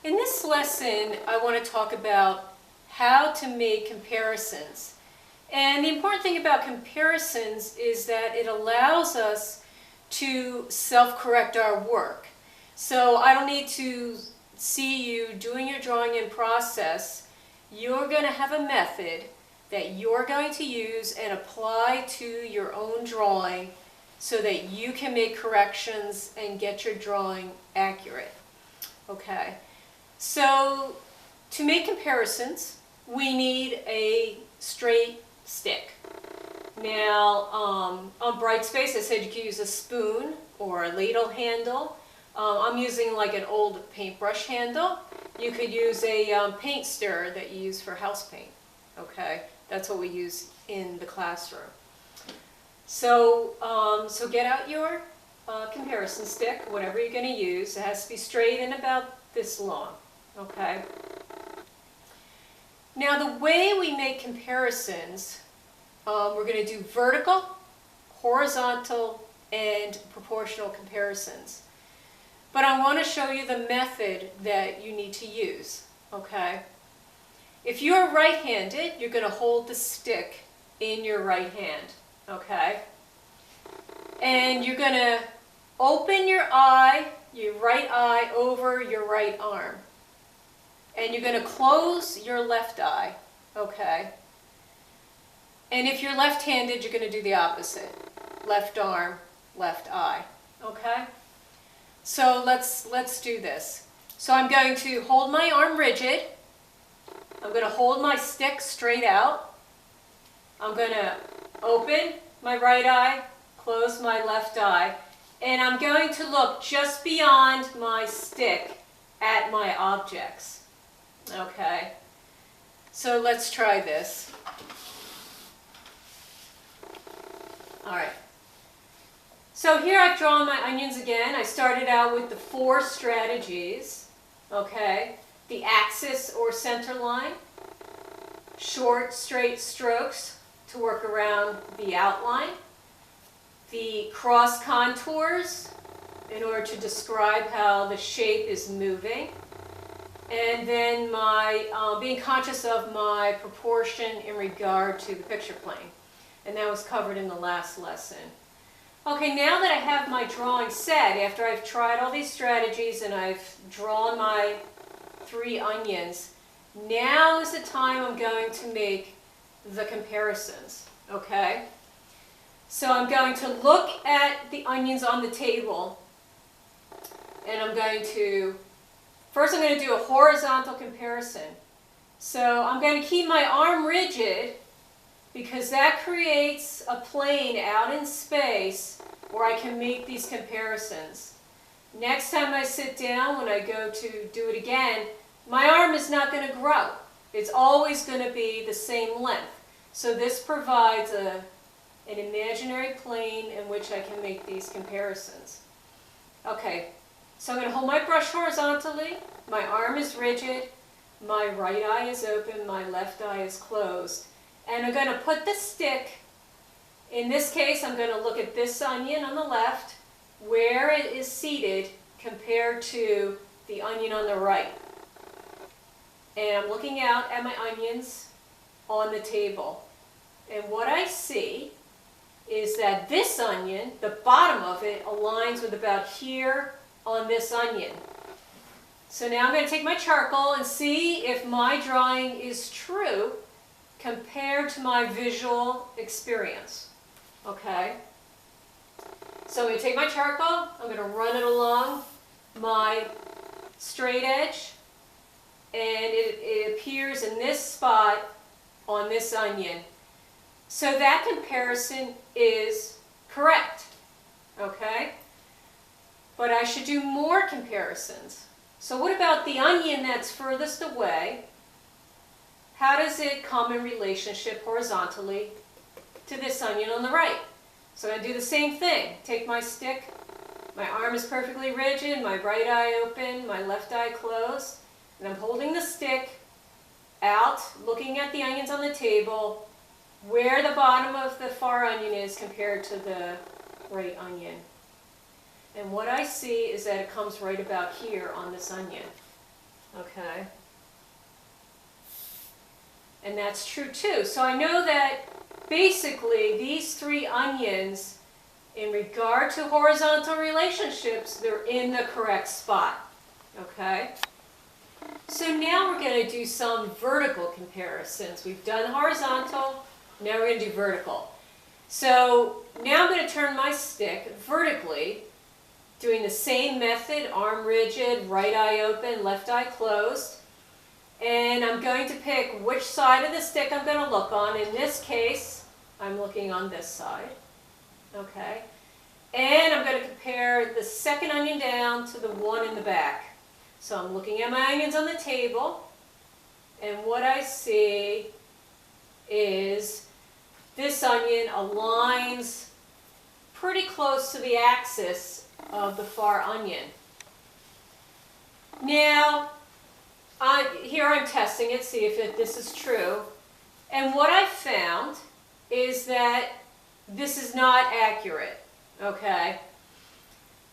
In this lesson, I want to talk about how to make comparisons. And the important thing about comparisons is that it allows us to self-correct our work. So I don't need to see you doing your drawing in process. You're going to have a method that you're going to use and apply to your own drawing so that you can make corrections and get your drawing accurate. Okay, so to make comparisons, we need a straight stick. Now, on Brightspace, I said you could use a spoon or a ladle handle. I'm using like an old paintbrush handle. You could use a paint stirrer that you use for house paint. Okay, that's what we use in the classroom. So, so get out your comparison stick, whatever you're going to use. It has to be straight and about this long. Okay. Now, the way we make comparisons, we're going to do vertical, horizontal, and proportional comparisons. But I want to show you the method that you need to use, okay? If you're right-handed, you're going to hold the stick in your right hand, okay? And you're going to open your eye, your right eye, over your right arm. And you're going to close your left eye, okay? And if you're left-handed, you're going to do the opposite. Left arm, left eye, okay? So let's do this. So I'm going to hold my arm rigid. I'm going to hold my stick straight out. I'm going to open my right eye, close my left eye, and I'm going to look just beyond my stick at my objects. Okay, so let's try this. All right. So here I've drawn my onions again. I started out with the 4 strategies. Okay, the axis or center line, short straight strokes to work around the outline, the cross contours in order to describe how the shape is moving, and then my being conscious of my proportion in regard to the picture plane. And that was covered in the last lesson. Okay, now that I have my drawing set, after I've tried all these strategies and I've drawn my 3 onions, now is the time I'm going to make the comparisons, okay? So I'm going to look at the onions on the table, and I'm going to do a horizontal comparison. So I'm going to keep my arm rigid because that creates a plane out in space where I can make these comparisons. Next time I sit down, when I go to do it again, my arm is not going to grow. It's always going to be the same length. So this provides an imaginary plane in which I can make these comparisons. Okay, so I'm going to hold my brush horizontally, my arm is rigid, my right eye is open, my left eye is closed. And I'm going to put the stick, in this case I'm going to look at this onion on the left, where it is seated compared to the onion on the right. And I'm looking out at my onions on the table. And what I see is that this onion, the bottom of it, aligns with about here on this onion. So now I'm going to take my charcoal and see if my drawing is true compared to my visual experience. Okay? So I'm going to take my charcoal, I'm going to run it along my straight edge, and it appears in this spot on this onion. So that comparison is correct. Okay? But I should do more comparisons. So what about the onion that's furthest away? How does it come in relationship horizontally to this onion on the right? So I do the same thing. Take my stick, my arm is perfectly rigid, my right eye open, my left eye closed, and I'm holding the stick out, looking at the onions on the table, where the bottom of the far onion is compared to the right onion. And what I see is that it comes right about here on this onion. Okay. And that's true too. So I know that basically these three onions, in regard to horizontal relationships, they're in the correct spot. Okay? So now we're going to do some vertical comparisons. We've done horizontal, now we're going to do vertical. So now I'm going to turn my stick vertically, doing the same method, arm rigid, right eye open, left eye closed. And I'm going to pick which side of the stick I'm going to look on. In this case, I'm looking on this side. Okay? And I'm going to compare the second onion down to the one in the back. So I'm looking at my onions on the table, and what I see is this onion aligns pretty close to the axis of the far onion. Now, here I'm testing it, see if this is true. And what I found is that this is not accurate, okay?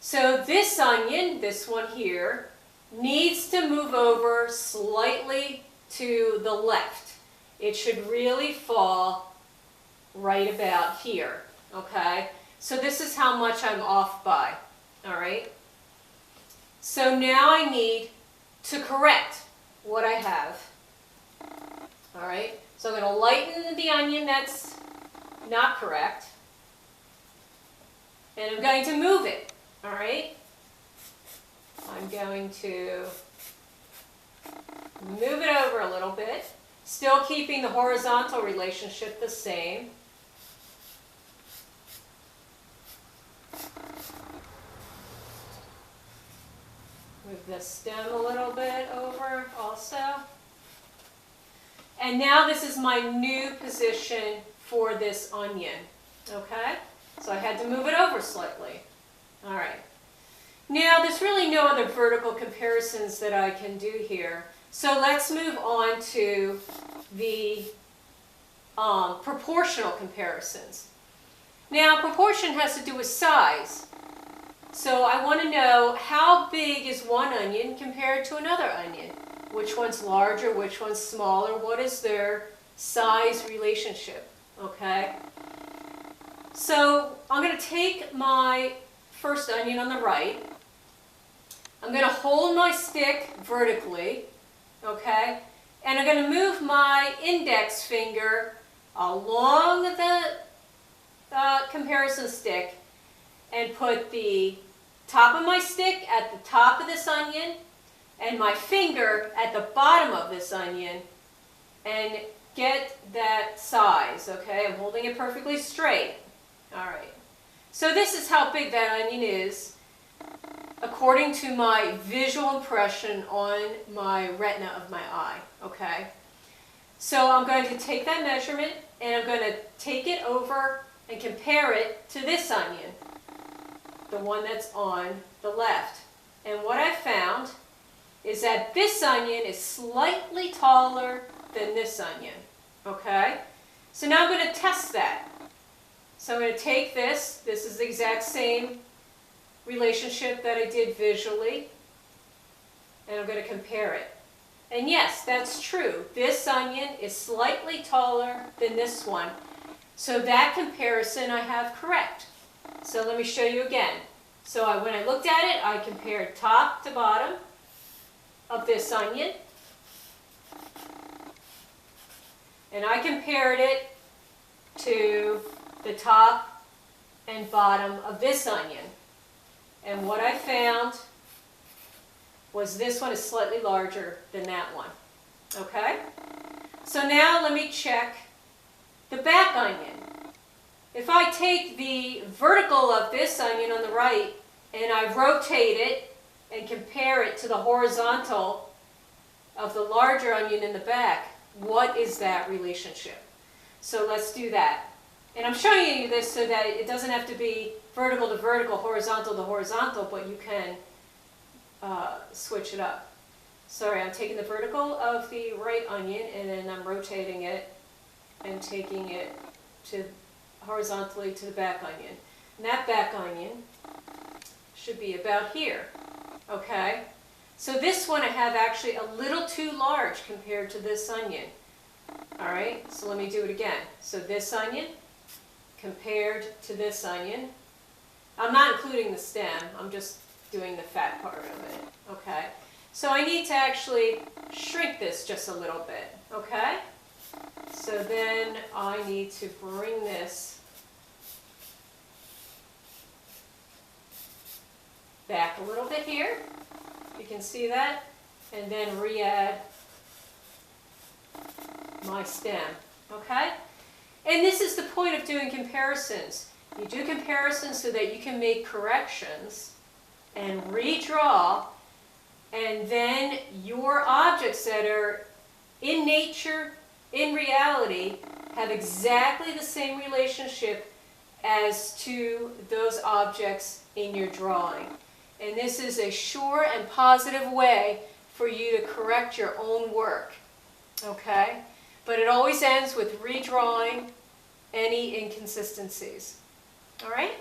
So this onion, this one here, needs to move over slightly to the left. It should really fall right about here, okay? So this is how much I'm off by, all right? So now I need to correct what I have, all right? So I'm going to lighten the onion that's not correct, and I'm going to move it, all right? I'm going to move it over a little bit, still keeping the horizontal relationship the same. Move the stem a little bit over also. And now this is my new position for this onion, okay? So I had to move it over slightly. All right. Now there's really no other vertical comparisons that I can do here. So let's move on to the proportional comparisons. Now proportion has to do with size. So I want to know how big is one onion compared to another onion. Which one's larger, which one's smaller, what is their size relationship, okay? So I'm going to take my first onion on the right. I'm going to hold my stick vertically, okay? And I'm going to move my index finger along the comparison stick and put the top of my stick at the top of this onion and my finger at the bottom of this onion and get that size, okay? I'm holding it perfectly straight. All right. So this is how big that onion is according to my visual impression on my retina of my eye, okay? So I'm going to take that measurement and I'm going to take it over and compare it to this onion, the one that's on the left. And what I found is that this onion is slightly taller than this onion, okay? So now I'm going to test that. So I'm going to take this is the exact same relationship that I did visually, and I'm going to compare it. And yes, that's true. This onion is slightly taller than this one. So that comparison I have correct. So let me show you again. So when I looked at it, I compared top to bottom of this onion. And I compared it to the top and bottom of this onion. And what I found was this one is slightly larger than that one. Okay? So now let me check the back onion. If I take the vertical of this onion on the right and I rotate it and compare it to the horizontal of the larger onion in the back, what is that relationship? So let's do that. And I'm showing you this so that it doesn't have to be vertical to vertical, horizontal to horizontal, but you can switch it up. Sorry, I'm taking the vertical of the right onion and then I'm rotating it and taking it to horizontally to the back onion. And that back onion should be about here, okay? So this one I have actually a little too large compared to this onion. All right, so let me do it again. So this onion compared to this onion. I'm not including the stem, I'm just doing the fat part of it, okay? So I need to actually shrink this just a little bit, okay? So then I need to bring this back a little bit here. You can see that. And then re-add my stem, okay? And this is the point of doing comparisons. You do comparisons so that you can make corrections and redraw, and then your objects that are in nature, in reality, have exactly the same relationship as to those objects in your drawing. And this is a sure and positive way for you to correct your own work, okay? But it always ends with redrawing any inconsistencies. All right?